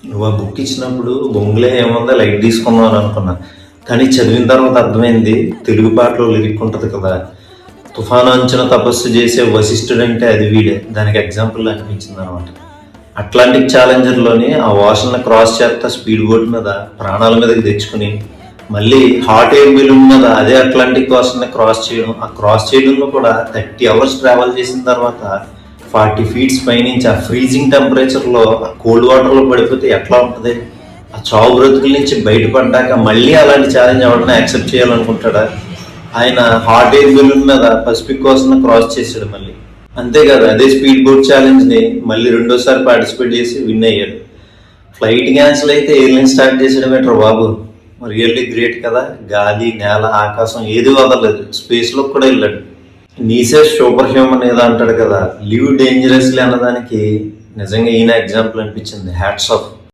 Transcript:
నువ్వు ఆ బుక్ ఇచ్చినప్పుడు బొంగులే ఏముందో లైట్ తీసుకుందాం అని అనుకున్నా, కానీ చదివిన తర్వాత అర్థమైంది తెలుగు పాటలో లిరిక్ ఉంటుంది కదా, తుఫాను అంచున తపస్సు చేసే వశిష్ఠుడు అంటే అది వీడే, దానికి ఎగ్జాంపుల్ అనిపించింది అనమాట. అట్లాంటిక్ ఛాలెంజర్లోని ఆ ఓషన్ని క్రాస్ చేస్తా స్పీడ్ బోట్ మీద ప్రాణాల మీదకి తెచ్చుకుని మళ్ళీ హాట్ ఎయిర్ బెలూన్ మీద అదే అట్లాంటిక్ ఓషన్ని క్రాస్ చేయడం, ఆ క్రాస్ చేయడంలో కూడా 30 hours ట్రావెల్ చేసిన తర్వాత 40 feet పైనుంచి ఆ ఫ్రీజింగ్ టెంపరేచర్లో ఆ కోల్డ్ వాటర్లో పడిపోతే ఎట్లా ఉంటుంది? ఆ చావు బ్రతుకుల నుంచి బయటపడ్డాక మళ్ళీ అలాంటి ఛాలెంజ్ ఎవరైనా యాక్సెప్ట్ చేయాలనుకుంటాడా? ఆయన హాట్ ఎయిర్ బెలూన్ మీద పసిఫిక్ కోస్ట్ క్రాస్ చేశాడు మళ్ళీ. అంతేకాదు అదే స్పీడ్ బోట్ ఛాలెంజ్ని మళ్ళీ రెండోసారి పార్టిసిపేట్ చేసి విన్ అయ్యాడు. ఫ్లైట్ క్యాన్సిల్ అయితే ఎయిర్లైన్ స్టార్ట్ చేసాడు బెటర్ బాబు. రియల్లీ గ్రేట్ కదా. గాలి, నేల, ఆకాశం ఏది వదలలేదు, స్పేస్లోకి కూడా వెళ్ళాడు. నీసే సూపర్ హ్యూమన్ ఏదో అంటాడు కదా, లివ్ డేంజరస్లీ అన్నదానికి నిజంగా ఈయన ఎగ్జాంపుల్ అనిపించింది. Hats off.